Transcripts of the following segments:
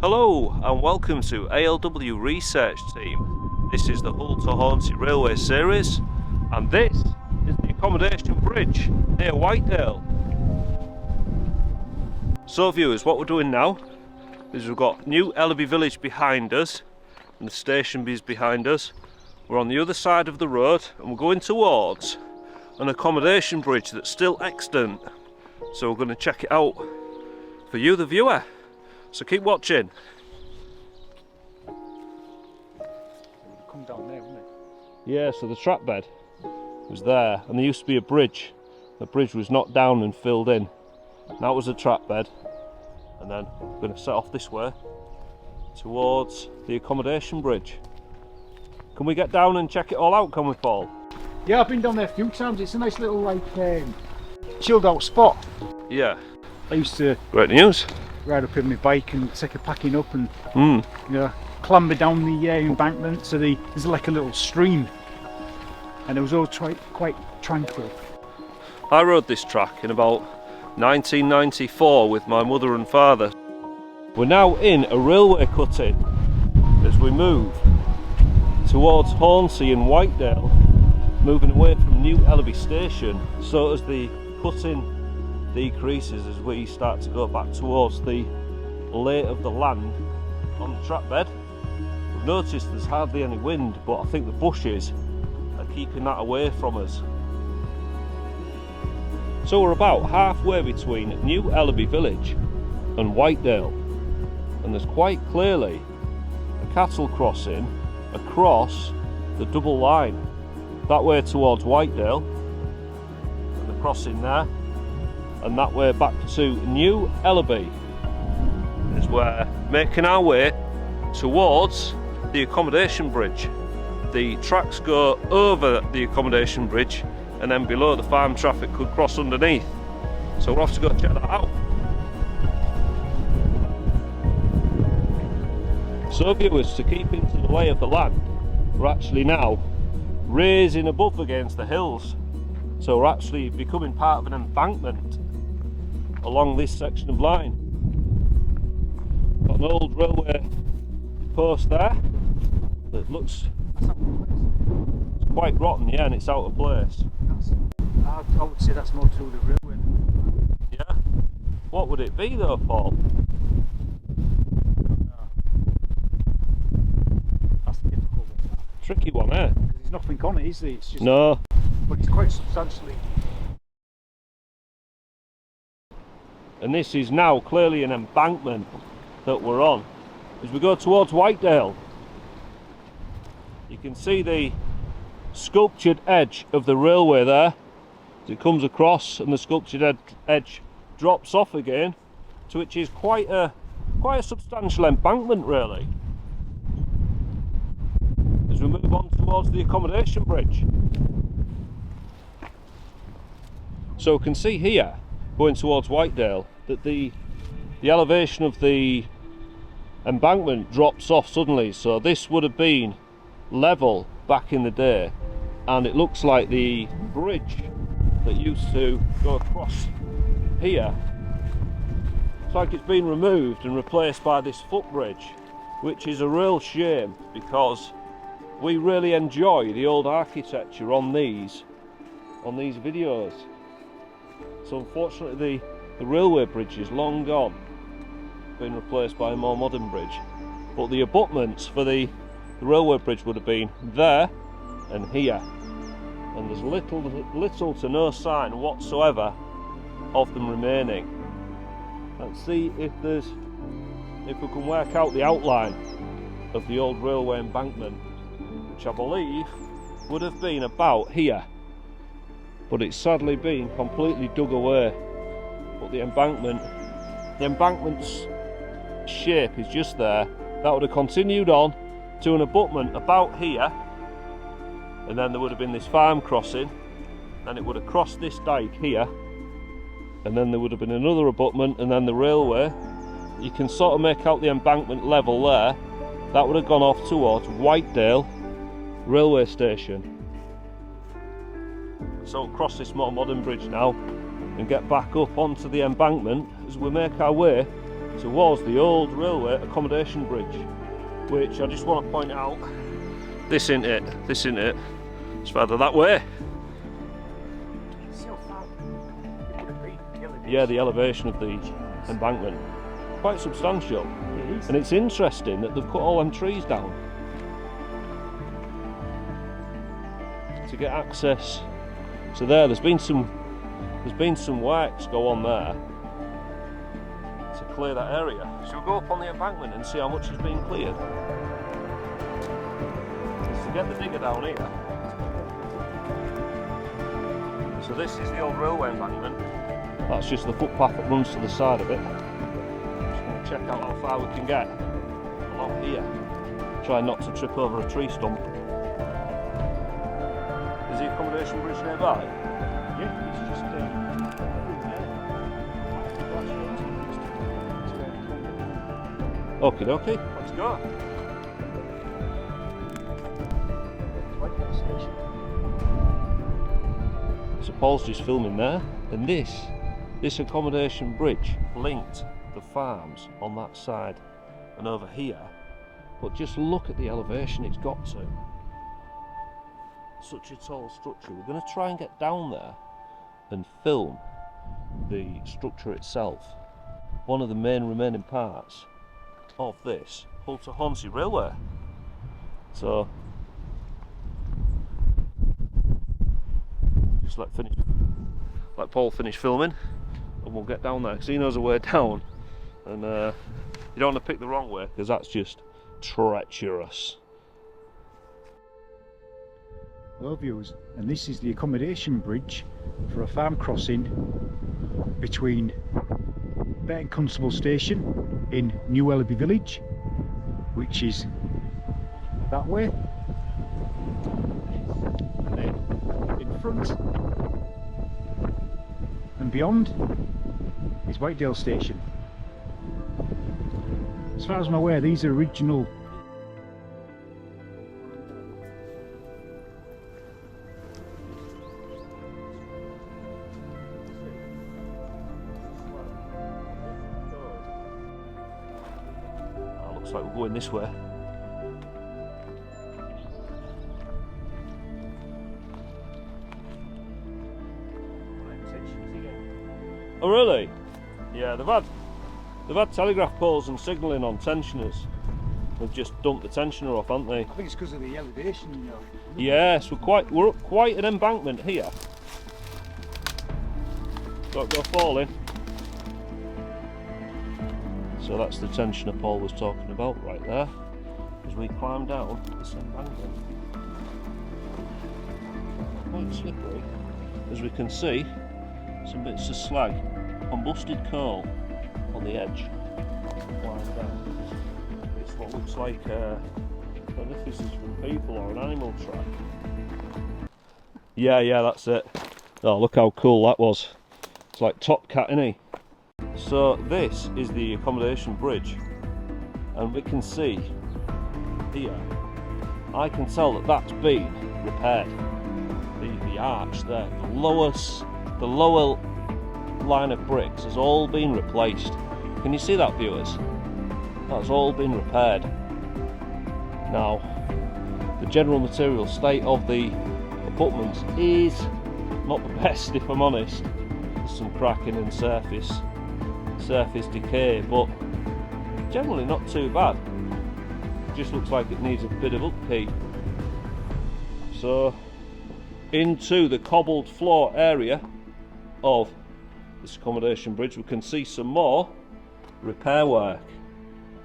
Hello and welcome to ALW Research Team. This is the Hull and Hornsea Railway series and this is the Accommodation Bridge near Whitedale. So viewers, what we're doing now is we've got New Ellerby village behind us and the station is behind us. We're on the other side of the road and we're going towards an accommodation bridge that's still extant. So we're going to check it out for you, the viewer. So keep watching. Come down there, wouldn't it? Yeah, so the track bed was there and there used to be a bridge. The bridge was knocked down and filled in. That was a track bed. And then we're going to set off this way towards the accommodation bridge. Can we get down and check it all out, can we, Paul? Yeah, I've been down there a few times. It's a nice little chilled out spot. Yeah. I used to Great news. ride up in my bike and take a packing up and clamber down the embankment to there's like a little stream, and it was all quite tranquil. I rode this track in about 1994 with my mother and father. We're now in a railway cutting as we move towards Hornsea and Whitedale, moving away from New Ellerby station. So as the cutting decreases, as we start to go back towards the lay of the land on the track bed, we've noticed there's hardly any wind, but I think the bushes are keeping that away from us. So we're about halfway between New Ellerby village and Whitedale, and there's quite clearly a cattle crossing across the double line that way towards Whitedale, and the crossing there, and that way back to New Ellerby is we're making our way towards the accommodation bridge. The tracks go over the accommodation bridge and then below the farm traffic could cross underneath. So we'll have to go check that out. So viewers, to keep into the lay of the land, we're actually now raising above against the hills. So we're actually becoming part of an embankment along this section of line. Got an old railway post there that looks it's quite rotten, yeah, and it's out of place. I would say that's more to the railway. Yeah? What would it be though, Paul? That's the difficult one. Tricky one, eh? Because there's nothing on it, is there? It's just, No. but it's quite substantially. And this is now clearly an embankment that we're on. As we go towards Whitedale, you can see the sculptured edge of the railway there as it comes across, and the sculptured edge drops off again, to which is quite a substantial embankment really. As we move on towards the accommodation bridge. So we can see here, going towards Whitedale, that the elevation of the embankment drops off suddenly. So this would have been level back in the day, and it looks like the bridge that used to go across here, it's like it's been removed and replaced by this footbridge, which is a real shame because we really enjoy the old architecture on these videos. So unfortunately the railway bridge is long gone, been replaced by a more modern bridge, but the abutments for the railway bridge would have been there and here, and there's little to no sign whatsoever of them remaining. Let's see if we can work out the outline of the old railway embankment, which I believe would have been about here, but it's sadly been completely dug away. But the embankment's shape is just there. That would have continued on to an abutment about here, and then there would have been this farm crossing, and it would have crossed this dyke here, and then there would have been another abutment, and then the railway. You can sort of make out the embankment level there. That would have gone off towards Whitedale railway station. So we'll cross this more modern bridge now and get back up onto the embankment as we make our way towards the old railway accommodation bridge, which I just want to point out, this isn't it, it's further that way. Yeah, the elevation of the embankment, quite substantial, and it's interesting that they've cut all them trees down to get access. So there's been some works go on there to clear that area. So we'll go up on the embankment and see how much has been cleared. So get the digger down here. So this is the old railway embankment. That's just the footpath that runs to the side of it. Just going to check out how far we can get along here. Try not to trip over a tree stump. Is the accommodation bridge nearby? Yeah, it's just Okie dokie, let's go. So Paul's just filming there, and this accommodation bridge linked the farms on that side and over here, but just look at the elevation it's got to. Such a tall structure. We're going to try and get down there and film the structure itself, one of the main remaining parts of this Hull and Hornsea Railway. So just let Paul finish filming, and we'll get down there because he knows the way down, and you don't want to pick the wrong way because that's just treacherous. Hello viewers, and this is the accommodation bridge for a farm crossing between Burton Constable Station in New Ellerby village, which is that way, and then in front and beyond is Whitedale Station. As far as I'm aware, these are original looks like we're going this way. Oh really? Yeah, they've had telegraph poles and signalling on tensioners. They've just dumped the tensioner off, haven't they? I think it's because of the elevation, you know. Yes, we're up quite an embankment here. Got to go falling. So that's the tensioner Paul was talking about right there, as we climb down this embankment. Quite slippery, as we can see. Some bits of slag, combusted coal on the edge. Climb down. It's what looks like, I don't know if this is from people or an animal track. Yeah, that's it. Oh, look how cool that was. It's like Top Cat, innit? So this is the accommodation bridge, and we can see here, I can tell that that's been repaired. The arch there, the lower line of bricks has all been replaced. Can you see that, viewers? That's all been repaired. Now, the general material state of the abutments is not the best, if I'm honest. There's some cracking and surface decay, but generally not too bad. It just looks like it needs a bit of upkeep. So into the cobbled floor area of this accommodation bridge, we can see some more repair work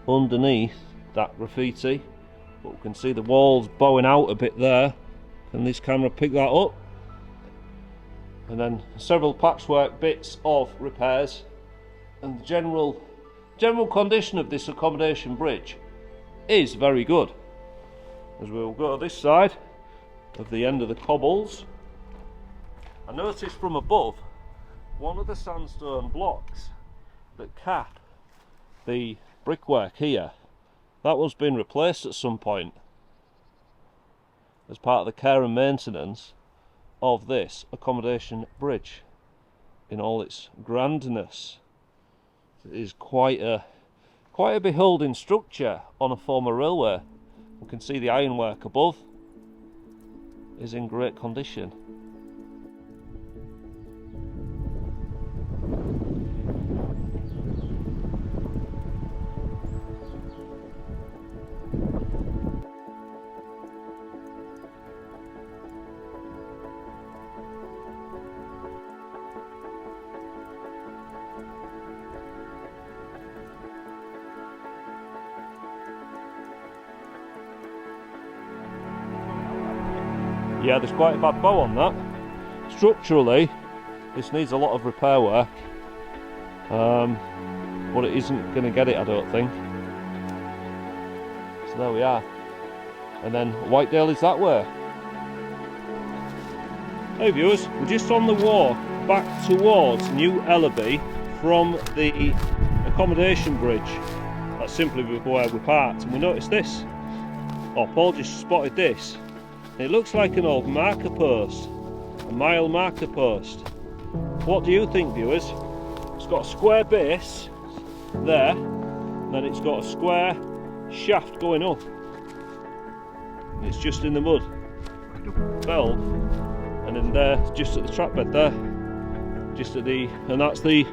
underneath that graffiti, but we can see the walls bowing out a bit there. Can this camera pick that up? And then several patchwork bits of repairs, and the general condition of this accommodation bridge is very good. As we'll go to this side of the end of the cobbles, I noticed from above one of the sandstone blocks that cap the brickwork here, that was being replaced at some point as part of the care and maintenance of this accommodation bridge in all its grandness. It is quite a Quite a beholding structure on a former railway. You can see the ironwork above is in great condition. Yeah, there's quite a bad bow on that. Structurally, this needs a lot of repair work, but it isn't going to get it, I don't think. So there we are. And then Whitedale is that way. Hey viewers, we're just on the walk back towards New Ellerby from the accommodation bridge. That's simply where we parked, and we noticed this. Oh, Paul just spotted this. It looks like an old marker post, a mile marker post. What do you think, viewers? It's got a square base there, and then it's got a square shaft going up. It's just in the mud, belled, and in there, just at the track bed there, just at the, and that's the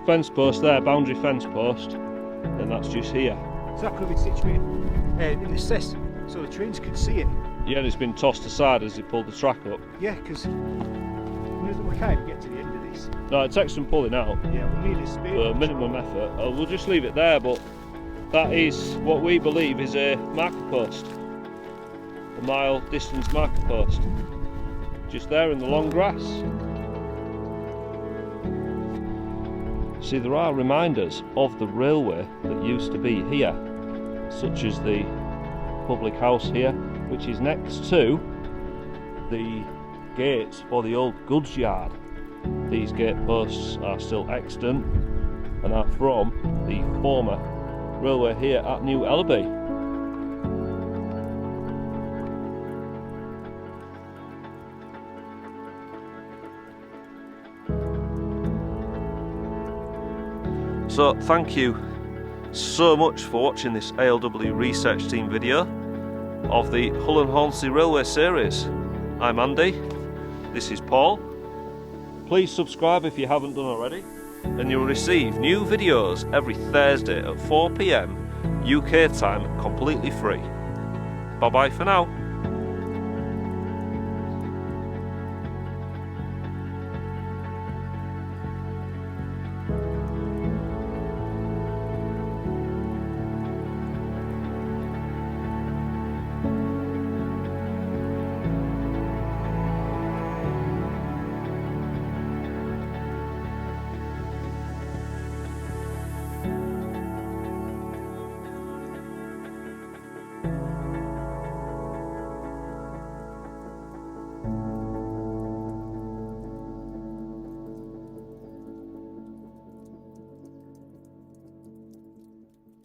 fence post there, boundary fence post, and that's just here. Exactly situated in the cess, so the trains can see it. Yeah, and it's been tossed aside as they pulled the track up. Yeah, because we can't even get to the end of this. No, it takes some pulling out. Yeah, we need a spade. For minimum effort. We'll just leave it there, but that is what we believe is a marker post. A mile distance marker post. Just there in the long grass. See, there are reminders of the railway that used to be here, such as the public house here, which is next to the gates for the old goods yard. These gate posts are still extant and are from the former railway here at New Ellerby. So thank you so much for watching this ALW research team video of the Hull and Hornsea Railway series. I'm Andy, this is Paul. Please subscribe if you haven't done already, and you'll receive new videos every Thursday at 4 PM UK time, completely free. Bye bye for now.